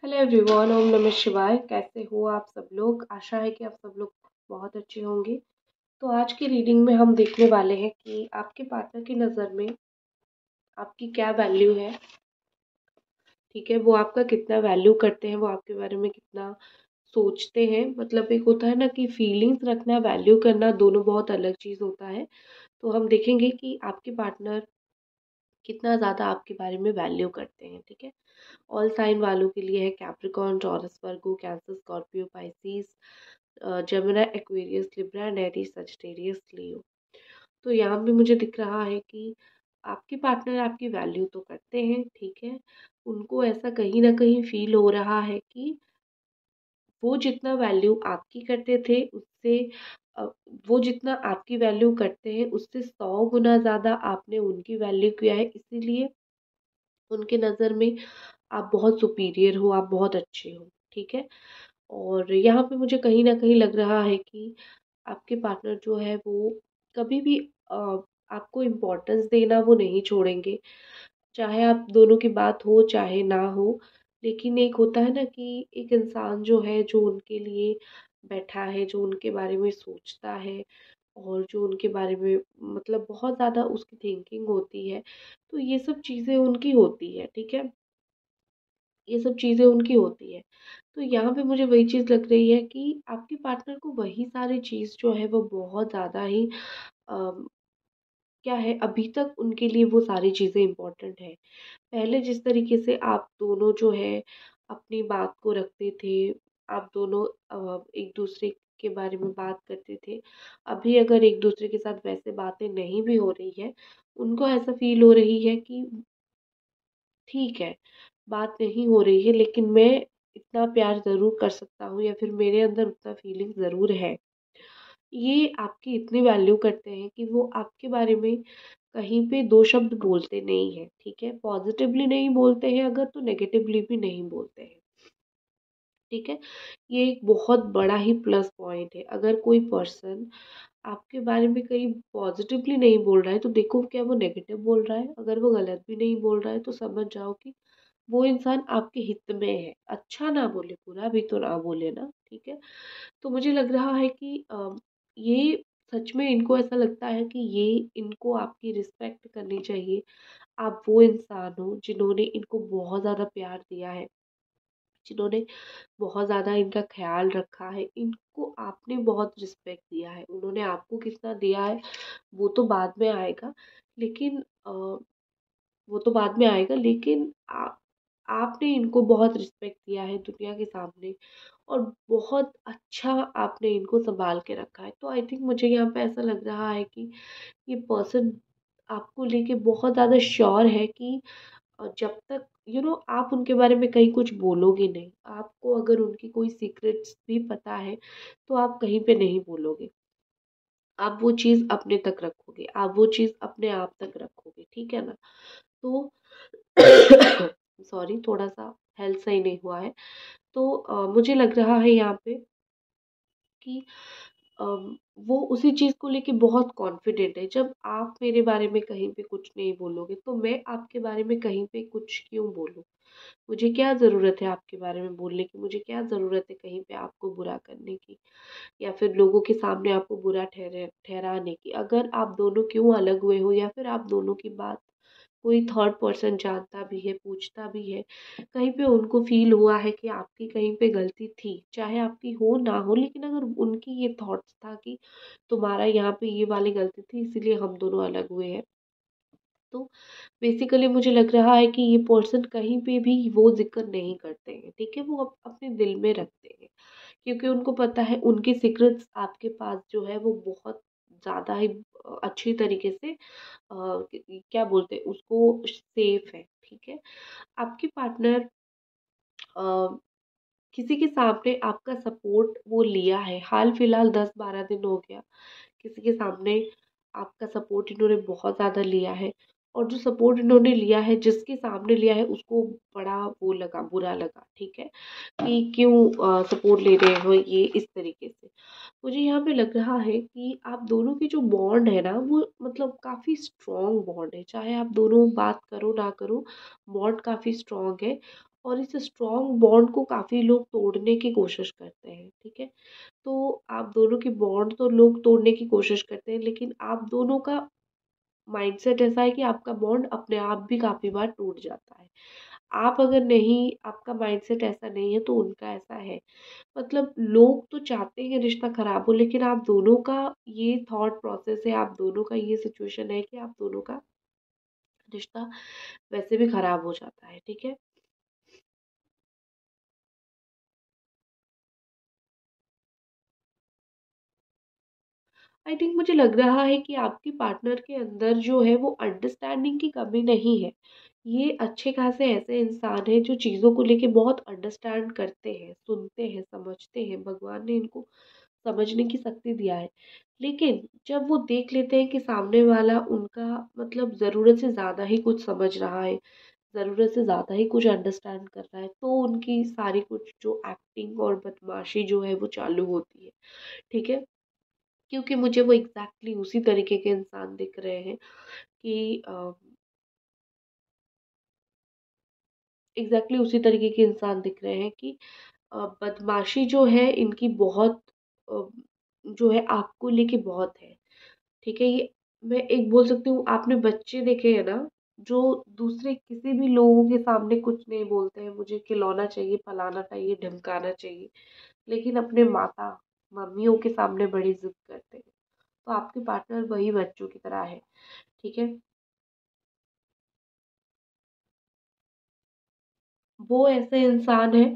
Hello everyone, ओम नमः शिवाय। कैसे हो आप सब लोग? आशा है कि आप सब लोग बहुत अच्छे होंगे। तो आज की रीडिंग में हम देखने वाले हैं कि आपके पार्टनर की नज़र में आपकी क्या वैल्यू है। ठीक है, वो आपका कितना वैल्यू करते हैं, वो आपके बारे में कितना सोचते हैं। मतलब एक होता है ना कि फीलिंग्स रखना, वैल्यू करना, दोनों बहुत अलग चीज़ होता है। तो हम देखेंगे कि आपके पार्टनर कितना ज़्यादा आपके बारे में वैल्यू करते हैं। ठीक है, ऑल साइन वालों के लिए है Capricorn, Taurus, Virgo, Cancer, Scorpio, Pisces, Gemini, Aquarius, Libra and Aries, Sagittarius, Leo. तो यहाँ पे मुझे दिख रहा है कि आपके पार्टनर आपकी वैल्यू तो करते हैं। ठीक है, उनको ऐसा कहीं ना कहीं फील हो रहा है कि वो जितना वैल्यू आपकी करते थे उससे अ, वो जितना आपकी वैल्यू करते हैं उससे 100 गुना ज़्यादा आपने उनकी वैल्यू किया है। इसीलिए उनके नज़र में आप बहुत सुपीरियर हो, आप बहुत अच्छे हो। ठीक है, और यहाँ पे मुझे कहीं न कहीं लग रहा है कि आपके पार्टनर जो है वो कभी भी आपको इम्पोर्टेंस देना वो नहीं छोड़ेंगे। चाहे आप दोनों की बात हो चाहे ना हो, लेकिन एक होता है ना कि एक इंसान जो है जो उनके लिए बैठा है, जो उनके बारे में सोचता है और जो उनके बारे में मतलब बहुत ज़्यादा उसकी थिंकिंग होती है, तो ये सब चीज़ें उनकी होती है। ठीक है? ये सब चीज़ें उनकी होती है। तो यहाँ पे मुझे वही चीज़ लग रही है कि आपके पार्टनर को वही सारी चीज़ जो है वो बहुत ज़्यादा ही अ, क्या है, अभी तक उनके लिए वो सारी चीज़ें इम्पोर्टेंट है। पहले जिस तरीके से आप दोनों जो है अपनी बात को रखते थे, आप दोनों एक दूसरे के बारे में बात करते थे, अभी अगर एक दूसरे के साथ वैसे बातें नहीं भी हो रही है, उनको ऐसा फ़ील हो रही है कि ठीक है, बात नहीं हो रही है लेकिन मैं इतना प्यार ज़रूर कर सकता हूँ या फिर मेरे अंदर उतना फीलिंग ज़रूर है। ये आपकी इतनी वैल्यू करते हैं कि वो आपके बारे में कहीं पे 2 शब्द बोलते नहीं हैं। ठीक है? पॉज़िटिवली नहीं बोलते हैं अगर, तो नेगेटिवली भी नहीं बोलते हैं। ठीक है? ये एक बहुत बड़ा ही प्लस पॉइंट है। अगर कोई पर्सन आपके बारे में कहीं पॉज़िटिवली नहीं बोल रहा है, तो देखो क्या वो नेगेटिव बोल रहा है? अगर वो गलत भी नहीं बोल रहा है, तो समझ जाओ कि वो इंसान आपके हित में है। अच्छा ना बोले, बुरा भी तो ना बोले ना। ठीक है? तो मुझे लग रहा है कि ये सच में इनको ऐसा लगता है कि ये इनको आपकी रिस्पेक्ट करनी चाहिए। आप वो इंसान हो जिन्होंने इनको बहुत ज़्यादा प्यार दिया है, जिन्होंने बहुत ज़्यादा इनका ख़्याल रखा है, इनको आपने बहुत रिस्पेक्ट दिया है। उन्होंने आपको कितना दिया है वो तो बाद में आएगा, लेकिन वो तो बाद में आएगा, लेकिन आपने इनको बहुत रिस्पेक्ट दिया है दुनिया के सामने और बहुत अच्छा आपने इनको सँभाल के रखा है। तो आई थिंक मुझे यहाँ पे ऐसा लग रहा है कि ये पर्सन आपको लेके बहुत ज़्यादा श्योर है कि जब तक आप उनके बारे में कहीं कुछ बोलोगे नहीं, आपको अगर उनकी कोई सीक्रेट्स भी पता है, तो आप कहीं पे नहीं बोलोगे। आप वो चीज़ अपने तक रखोगे, आप वो चीज़ अपने आप तक रखोगे, ठीक है ना? तो सॉरी, थोड़ा-सा हेल्थ सही नहीं हुआ है। तो मुझे लग रहा है यहाँ पे कि वो उसी चीज़ को लेके बहुत कॉन्फिडेंट है। जब आप मेरे बारे में कहीं पे कुछ नहीं बोलोगे, तो मैं आपके बारे में कहीं पे कुछ क्यों बोलूँ? मुझे क्या ज़रूरत है आपके बारे में बोलने की? मुझे क्या ज़रूरत है कहीं पे आपको बुरा करने की या फिर लोगों के सामने आपको बुरा ठहराने की? अगर आप दोनों क्यों अलग हुए हो या फिर आप दोनों की बात कोई थर्ड पर्सन जानता भी है, पूछता भी है, कहीं पे उनको फ़ील हुआ है कि आपकी कहीं पे गलती थी, चाहे आपकी हो ना हो, लेकिन अगर उनकी ये थॉट्स था कि तुम्हारा यहाँ पे ये वाली गलती थी इसीलिए हम दोनों अलग हुए हैं। तो बेसिकली मुझे लग रहा है कि ये पर्सन कहीं पे भी वो ज़िक्र नहीं करते हैं, ठीक है? वो अपने दिल में रखते हैं, क्योंकि उनको पता है उनके सीक्रेट्स आपके पास जो है वो बहुत ज़्यादा ही अच्छी तरीके से क्या बोलते हैं उसको, सेफ है, ठीक है? आपके पार्टनर अ, किसी के सामने आपका सपोर्ट वो लिया है, हाल-फिलहाल 10-12 दिन हो गया, किसी के सामने आपका सपोर्ट इन्होंने बहुत ज़्यादा लिया है और जो सपोर्ट इन्होंने लिया है, जिसके सामने लिया है उसको बड़ा वो लगा, बुरा लगा, ठीक है? कि क्यों सपोर्ट ले रहे हो ये इस तरीके से। मुझे यहाँ पे लग रहा है कि आप दोनों की जो बॉन्ड है ना वो मतलब काफ़ी स्ट्रॉन्ग बॉन्ड है, चाहे आप दोनों बात करो ना करो, बॉन्ड काफ़ी स्ट्रॉन्ग है और इस स्ट्रॉन्ग बॉन्ड को काफ़ी लोग तोड़ने की कोशिश करते हैं, ठीक है। तो आप दोनों की बॉन्ड तो लोग तोड़ने की कोशिश करते हैं, लेकिन आप दोनों का माइंडसेट ऐसा है कि आपका बॉन्ड अपने आप भी काफ़ी बार टूट जाता है। आप अगर नहीं, आपका माइंडसेट ऐसा नहीं है तो उनका ऐसा है। मतलब लोग तो चाहते हैं रिश्ता खराब हो, लेकिन आप दोनों का ये थॉट प्रोसेस है, आप दोनों का ये सिचुएशन है कि आप दोनों का रिश्ता वैसे भी खराब हो जाता है, ठीक है। आई थिंक मुझे लग रहा है कि आपके पार्टनर के अंदर जो है वो अंडरस्टैंडिंग की कमी नहीं है। ये अच्छे खासे ऐसे इंसान हैं जो चीज़ों को लेके बहुत अंडरस्टैंड करते हैं, सुनते हैं, समझते हैं। भगवान ने इनको समझने की शक्ति दिया है। लेकिन जब वो देख लेते हैं कि सामने वाला उनका मतलब ज़रूरत से ज़्यादा ही कुछ समझ रहा है, ज़रूरत से ज़्यादा ही कुछ अंडरस्टैंड कर रहा है, तो उनकी सारी कुछ जो एक्टिंग और बदमाशी जो है वो चालू होती है, ठीक है। क्योंकि मुझे वो एग्ज़ैक्टली उसी तरीके के इंसान दिख रहे हैं कि एग्ज़ैक्टली उसी तरीके के इंसान दिख रहे हैं कि बदमाशी जो है इनकी बहुत अ, जो है आपको लेके बहुत है, ठीक है। ये मैं एक बोल सकती हूँ, आपने बच्चे देखे हैं ना, जो दूसरे किसी भी लोगों के सामने कुछ नहीं बोलते हैं, मुझे खिलौना चाहिए, फलाना चाहिए, ढिमकाना चाहिए, लेकिन अपने माता मम्मियों के सामने बड़ी ज़िद करते हैं। तो आपके पार्टनर वही बच्चों की तरह है, ठीक है। वो ऐसे इंसान हैं,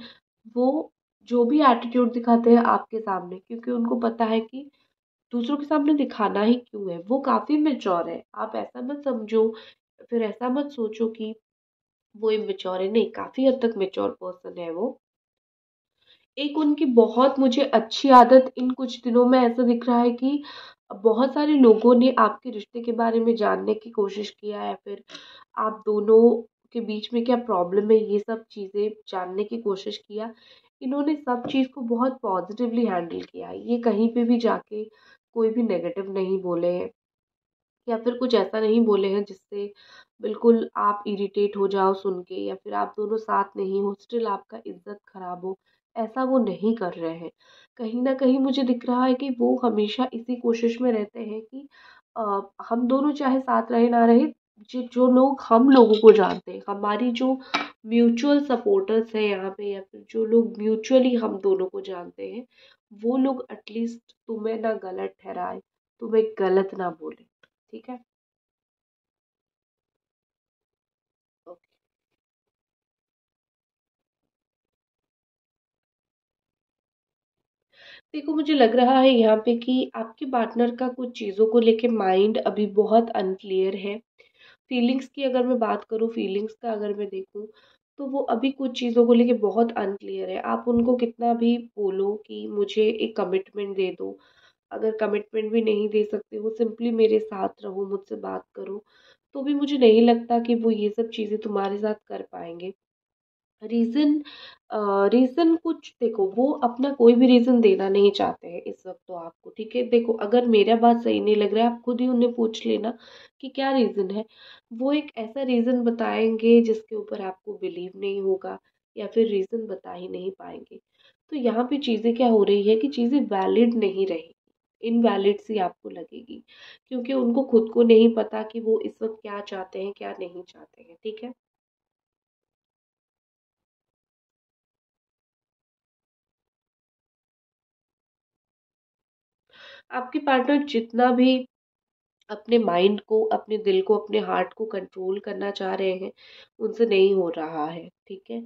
वो जो भी एटीट्यूड दिखाते हैं आपके सामने, क्योंकि उनको पता है कि दूसरों के सामने दिखाना ही क्यों है। वो काफ़ी मैच्योर है, आप ऐसा मत समझो, फिर ऐसा मत सोचो कि वो इमैच्योर है, नहीं, काफ़ी हद तक मैच्योर पर्सन है वो। एक उनकी बहुत मुझे अच्छी आदत इन कुछ दिनों में ऐसा दिख रहा है कि बहुत सारे लोगों ने आपके रिश्ते के बारे में जानने की कोशिश किया है, फिर आप दोनों के बीच में क्या प्रॉब्लम है, ये सब चीज़ें जानने की कोशिश किया। इन्होंने सब चीज़ को बहुत पॉजिटिवली हैंडल किया है। ये कहीं पे भी जाके कोई भी नेगेटिव नहीं बोले हैं, या फिर कुछ ऐसा नहीं बोले हैं जिससे बिल्कुल आप इरिटेट हो जाओ सुन के, या फिर आप दोनों साथ नहीं हो स्टिल आपका इज्जत खराब हो। ऐसा वो नहीं कर रहे हैं। कहीं ना कहीं मुझे दिख रहा है कि वो हमेशा इसी कोशिश में रहते हैं कि हम दोनों चाहे साथ रहे ना रहे, जो लोग हम लोगों को जानते हैं, हमारी जो म्यूचुअल सपोर्टर्स हैं यहाँ पे, या फिर जो लोग म्यूचुअली हम दोनों को जानते हैं, वो लोग एटलीस्ट तुम्हें ना गलत ठहराए, तुम्हें गलत ना बोले, ठीक है। ओके। देखो मुझे लग रहा है यहाँ पे कि आपके पार्टनर का कुछ चीज़ों को लेके माइंड अभी बहुत अनक्लियर है। फीलिंग्स की अगर मैं बात करूँ, फीलिंग्स का अगर मैं देखूँ, तो वो अभी कुछ चीज़ों को लेके बहुत अनक्लियर है। आप उनको कितना भी बोलो कि मुझे एक कमिटमेंट दे दो, अगर कमिटमेंट भी नहीं दे सकते हो, सिंपली मेरे साथ रहो, मुझसे बात करो, तो भी मुझे नहीं लगता कि वो ये सब चीज़ें तुम्हारे साथ कर पाएँगे। रीज़न रीज़न कुछ देखो, वो अपना कोई भी रीज़न देना नहीं चाहते हैं इस वक़्त तो आपको, ठीक है? देखो, अगर मेरा बात सही नहीं लग रहा है, आप खुद ही उन्हें पूछ लेना कि क्या रीज़न है। वो एक ऐसा रीज़न बताएँगे जिसके ऊपर आपको बिलीव नहीं होगा, या फिर रीज़न बता ही नहीं पाएँगे। तो यहाँ पे चीज़ें क्या हो रही है कि चीज़ें वैलिड नहीं रही, इनवैलिड सी आपको लगेगी, क्योंकि उनको खुद को नहीं पता कि वो इस वक़्त क्या चाहते हैं, क्या नहीं चाहते हैं, ठीक है? आपके पार्टनर जितना भी अपने माइंड को, अपने दिल को, अपने हार्ट को कंट्रोल करना चाह रहे हैं, उनसे नहीं हो रहा है, ठीक है।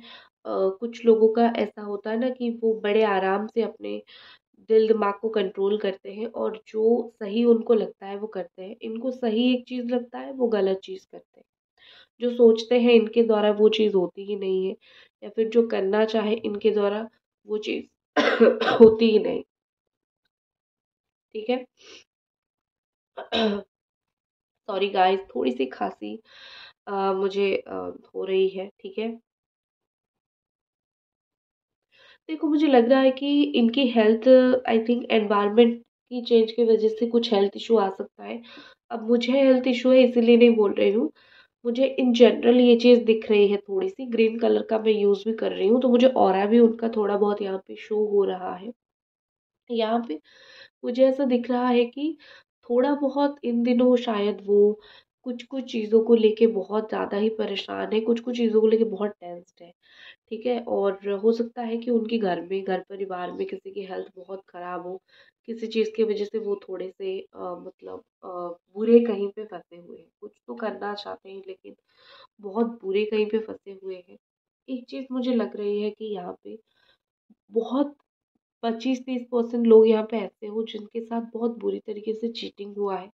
कुछ लोगों का ऐसा होता है ना कि वो बड़े आराम से अपने दिल दिमाग को कंट्रोल करते हैं, और जो सही उनको लगता है वो करते हैं। इनको सही एक चीज़ लगता है, वो गलत चीज़ करते हैं। जो सोचते हैं इनके द्वारा वो चीज़ होती ही नहीं है, या फिर जो करना चाहे इनके द्वारा वो चीज़ होती ही नहीं, ठीक है। सॉरी गाइस, थोड़ी सी खांसी मुझे हो रही है, ठीक है। देखो मुझे लग रहा है कि इनकी हेल्थ, आई थिंक एनवायरनमेंट की चेंज की वजह से कुछ हेल्थ इशू आ सकता है। अब मुझे हेल्थ इशू है इसीलिए नहीं बोल रही हूँ, मुझे इन जनरल ये चीज़ दिख रही है, थोड़ी सी ग्रीन कलर का मैं यूज़ भी कर रही हूँ, तो मुझे ऑरा भी उनका थोड़ा बहुत यहाँ पे शो हो रहा है। यहाँ पे मुझे ऐसा दिख रहा है कि थोड़ा बहुत इन दिनों शायद वो कुछ कुछ चीज़ों को लेके बहुत ज़्यादा ही परेशान है, कुछ कुछ चीज़ों को लेके बहुत टेंस्ड है। ठीक है, और हो सकता है कि उनके घर में, घर परिवार में किसी की हेल्थ बहुत ख़राब हो, किसी चीज़ की वजह से वो थोड़े से मतलब बुरे कहीं पे फंसे हुए हैं, कुछ तो करना चाहते हैं लेकिन बहुत बुरे कहीं पे फंसे हुए हैं। एक चीज़ मुझे लग रही है कि यहाँ पे बहुत 25-30% लोग यहाँ पे ऐसे हो जिनके साथ बहुत बुरी तरीके से चीटिंग हुआ है।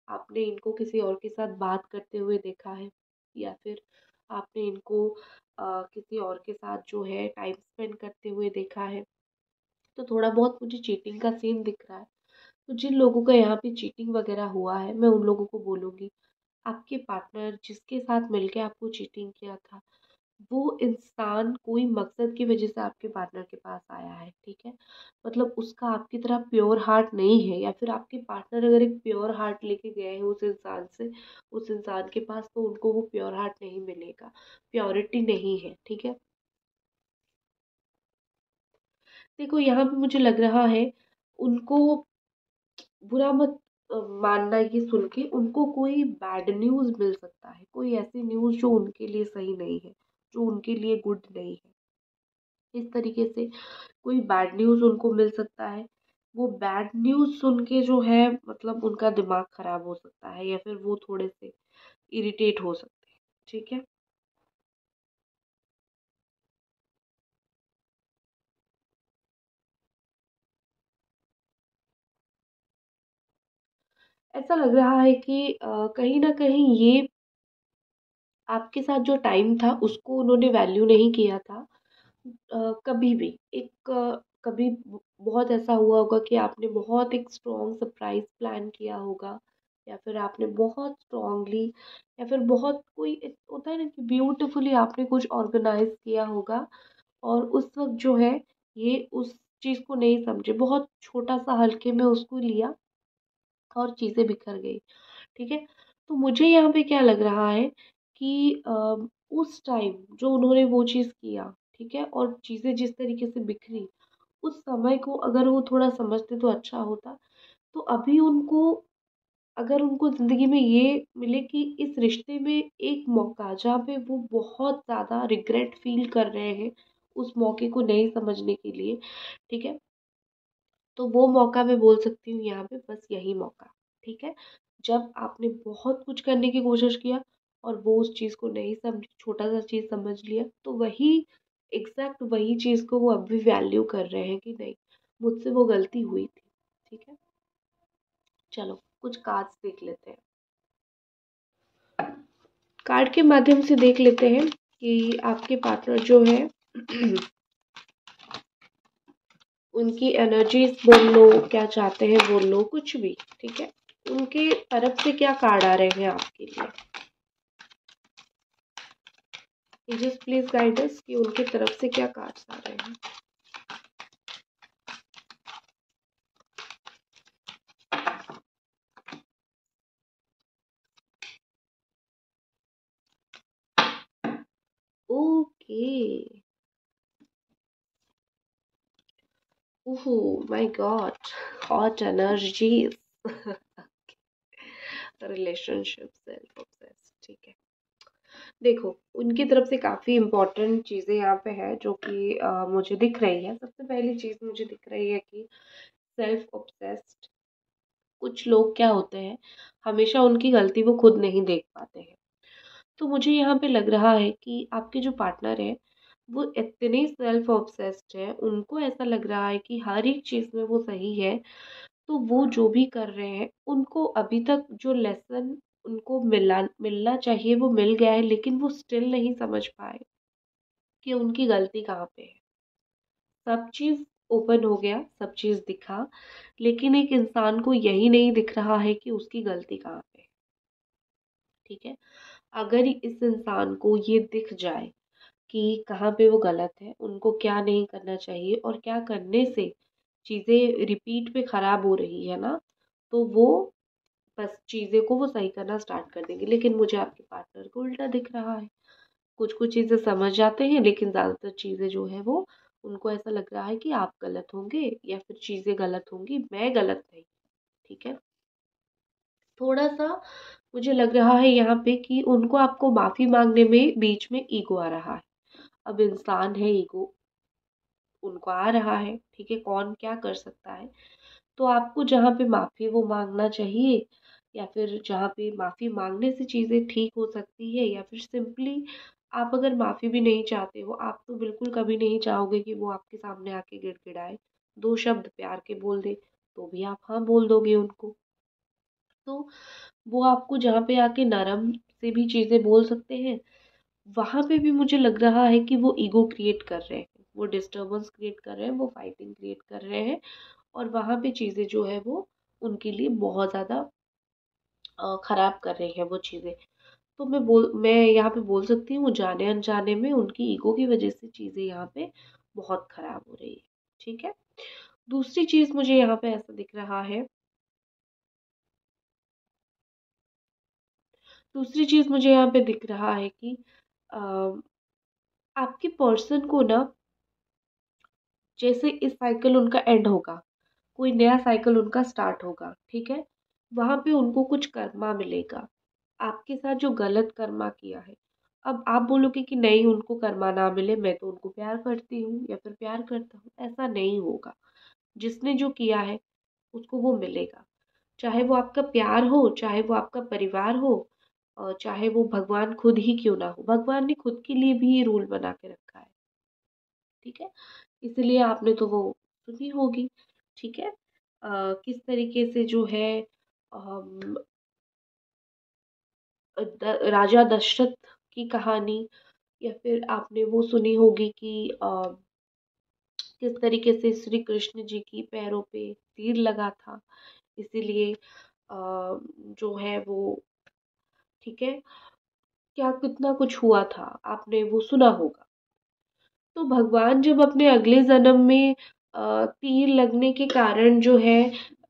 आपने इनको किसी और के साथ बात करते हुए देखा है, या फिर आपने इनको किसी और के साथ जो है टाइम स्पेंड करते हुए देखा है। तो थोड़ा बहुत मुझे चीटिंग का सीन दिख रहा है। तो जिन लोगों का यहाँ पे चीटिंग वगैरह हुआ है, मैं उन लोगों को बोलूँगी, आपके पार्टनर जिसके साथ मिलके आपको चीटिंग किया था, वो इंसान कोई मकसद की वजह से आपके पार्टनर के पास आया है, ठीक है? मतलब उसका आपकी तरह प्योर हार्ट नहीं है, या फिर आपके पार्टनर अगर एक प्योर हार्ट लेके गए हैं उस इंसान से, उस इंसान के पास, तो उनको वो प्योर हार्ट नहीं मिलेगा, प्योरिटी नहीं है, ठीक है? देखो यहाँ पे मुझे लग रहा है उनको बुरा मत मानना ये सुन के, उनको कोई बैड न्यूज़ मिल सकता है, कोई ऐसी न्यूज़ जो उनके लिए सही नहीं है, जो उनके लिए गुड नहीं है। इस तरीके से कोई बैड न्यूज़ उनको मिल सकता है। वो बैड न्यूज़ सुन के जो है मतलब उनका दिमाग खराब हो सकता है, या फिर वो थोड़े से इरिटेट हो सकते हैं, ठीक है? ऐसा लग रहा है कि कहीं न कहीं ये आपके साथ जो टाइम था उसको उन्होंने वैल्यू नहीं किया था। कभी भी कभी बहुत ऐसा हुआ होगा कि आपने बहुत एक स्ट्रॉन्ग सरप्राइज प्लान किया होगा, या फिर आपने बहुत स्ट्रॉन्गली, या फिर बहुत कोई एक होता है ना कि ब्यूटीफुली आपने कुछ ऑर्गेनाइज किया होगा, और उस वक्त जो है ये उस चीज़ को नहीं समझे, बहुत छोटा सा हल्के में उसको लिया और चीज़ें बिखर गई, ठीक है? तो मुझे यहाँ पे क्या लग रहा है कि उस टाइम जो उन्होंने वो चीज़ किया, ठीक है? और चीज़ें जिस तरीके से बिखरी, उस समय को अगर वो थोड़ा समझते तो अच्छा होता। तो अभी उनको, अगर उनको ज़िंदगी में ये मिले कि इस रिश्ते में एक मौका जहाँ पे वो बहुत ज़्यादा रिग्रेट फ़ील कर रहे हैं, उस मौके को नहीं समझने के लिए, ठीक है? तो वो मौका मैं बोल सकती हूँ यहाँ पे, बस यही मौका, ठीक है? जब आपने बहुत कुछ करने की कोशिश किया और वो उस चीज़ को नहीं समझी, छोटा-सा चीज़ समझ लिया, तो वही एग्ज़ैक्ट वही चीज़ को वो अब भी वैल्यू कर रहे हैं कि नहीं, मुझसे वो गलती हुई थी, ठीक है? चलो, कुछ कार्ड्स देख लेते हैं। कार्ड के माध्यम से देख लेते हैं कि आपके पार्टनर जो है उनकी एनर्जीज बोल लो, क्या चाहते हैं बोल लो, कुछ भी, ठीक है? उनके तरफ से क्या कार्ड आ रहे हैं आपके लिए? जस्ट प्लीज गाइड अस कि उनकी तरफ से क्या कार्ड्स आ रहे हैं। Okay. Oh my God, hot energies. Relationship, self obsessed, ठीक है। देखो, उनकी तरफ से काफ़ी इम्पोर्टेंट चीज़ें यहाँ पे है जो कि मुझे दिख रही है। सबसे पहली चीज़ मुझे दिख रही है कि सेल्फ ऑब्सेस्ड कुछ लोग क्या होते हैं, हमेशा उनकी गलती वो खुद नहीं देख पाते हैं। तो मुझे यहाँ पे लग रहा है कि आपके जो पार्टनर है वो इतने सेल्फ ऑब्सेस्ड है, उनको ऐसा लग रहा है कि हर एक चीज़ में वो सही है। तो वो जो भी कर रहे हैं, उनको अभी तक जो लेसन उनको मिला मिलना चाहिए वो मिल गया है, लेकिन वो स्टिल नहीं समझ पाए कि उनकी गलती कहाँ पे है। सब चीज़ ओपन हो गया, सब चीज़ दिखा, लेकिन एक इंसान को यही नहीं दिख रहा है कि उसकी गलती कहाँ पे है, ठीक है? अगर इस इंसान को ये दिख जाए कि कहाँ पे वो गलत है, उनको क्या नहीं करना चाहिए और क्या करने से चीज़ें रिपीट पे ख़राब हो रही है ना, तो वो बस चीज़ें को वो सही करना स्टार्ट कर देंगे। लेकिन मुझे आपके पार्टनर को उल्टा दिख रहा है। कुछ कुछ चीज़ें समझ जाते हैं, लेकिन ज़्यादातर चीज़ें जो है वो उनको ऐसा लग रहा है कि आप गलत होंगे या फिर चीज़ें गलत होंगी, मैं गलत नहीं। ठीक है। थोड़ा सा मुझे लग रहा है यहाँ पे कि उनको आपको माफ़ी मांगने में बीच में ईगो आ रहा है। अब इंसान है, ईगो उनको आ रहा है, ठीक है, कौन क्या कर सकता है। तो आपको जहाँ पे माफ़ी वो मांगना चाहिए, या फिर जहाँ पे माफ़ी मांगने से चीज़ें ठीक हो सकती है, या फिर सिंपली आप अगर माफ़ी भी नहीं चाहते हो, आप तो बिल्कुल कभी नहीं चाहोगे कि वो आपके सामने आके गिड़गिड़ाए, दो शब्द प्यार के बोल दे, तो भी आप हाँ बोल दोगे उनको। तो वो आपको जहाँ पे आके नरम से भी चीज़ें बोल सकते हैं, वहाँ पे भी मुझे लग रहा है कि वो ईगो क्रिएट कर रहे हैं, वो डिस्टर्बेंस क्रिएट कर रहे हैं, वो फाइटिंग क्रिएट कर रहे हैं, और वहाँ पे चीज़ें जो है वो उनके लिए बहुत ज़्यादा खराब कर रही हैं वो चीज़ें। तो मैं यहाँ पे बोल सकती हूँ, जाने अनजाने में उनकी ईगो की वजह से चीज़ें यहाँ पे बहुत खराब हो रही है। ठीक है। दूसरी चीज़ मुझे यहाँ पे ऐसा दिख रहा है, दूसरी चीज़ मुझे यहाँ पे दिख रहा है कि अ, आपके पर्सन को ना, जैसे इस साइकिल उनका एंड होगा, कोई नया साइकिल उनका स्टार्ट होगा, ठीक है? वहाँ पे उनको कुछ कर्मा मिलेगा, आपके साथ जो गलत कर्मा किया है। अब आप बोलोगे कि नहीं, उनको कर्मा ना मिले, मैं तो उनको प्यार करती हूँ या फिर प्यार करता हूँ, ऐसा नहीं होगा। जिसने जो किया है उसको वो मिलेगा। चाहे वो आपका प्यार हो, चाहे वो आपका परिवार हो, और चाहे वो भगवान खुद ही क्यों ना हो। भगवान ने खुद के लिए भी ये रूल बना के रखा है, ठीक है? इसलिए आपने तो वो सुनी होगी, ठीक है? किस तरीके से जो है अम, राजा दशरथ की कहानी, या फिर आपने वो सुनी होगी कि किस तरीके से श्री कृष्ण जी की पैरों पे तीर लगा था, इसीलिए जो है वो, ठीक है, क्या कितना कुछ हुआ था, आपने वो सुना होगा। तो भगवान जब अपने अगले जन्म में तीर लगने के कारण जो है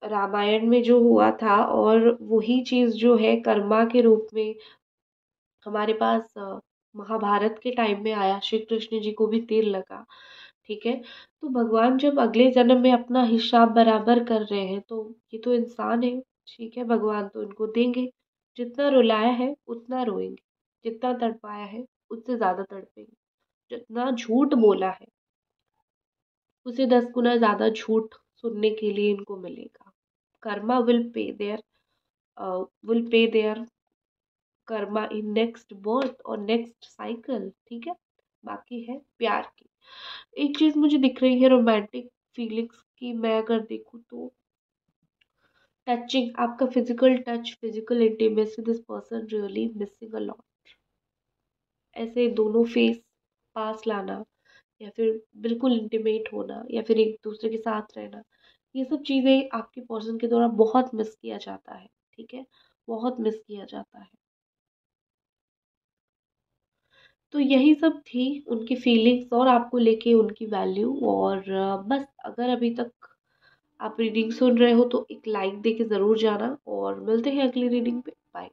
रामायण में जो हुआ था, और वही चीज़ जो है कर्मा के रूप में हमारे पास महाभारत के टाइम में आया, श्री कृष्ण जी को भी तीर लगा, ठीक है? तो भगवान जब अगले जन्म में अपना हिसाब बराबर कर रहे हैं, तो ये तो इंसान है, ठीक है? भगवान तो इनको देंगे, जितना रुलाया है उतना रोएंगे, जितना तड़पाया है उससे ज़्यादा तड़पेंगे, जितना झूठ बोला है उसे 10 गुना ज़्यादा झूठ सुनने के लिए इनको मिलेगा। Karma will pay their karma in next birth और नेक्स्ट साइकिल, ठीक है? बाकी है प्यार की। एक चीज़ मुझे दिख रही है रोमांटिक फीलिंग्स की, मैं अगर देखूँ तो टचिंग, आपका physical touch, physical intimacy, this person really missing a lot. ऐसे दोनों फेस पास लाना, या फिर बिल्कुल इंटीमेट होना, या फिर एक दूसरे के साथ रहना, ये सब चीज़ें आपके पर्सन के द्वारा बहुत मिस किया जाता है, ठीक है? बहुत मिस किया जाता है। तो यही सब थी उनकी फीलिंग्स और आपको लेके उनकी वैल्यू, और बस अगर अभी तक आप रीडिंग सुन रहे हो तो एक लाइक दे के ज़रूर जाना, और मिलते हैं अगली रीडिंग पे। बाय।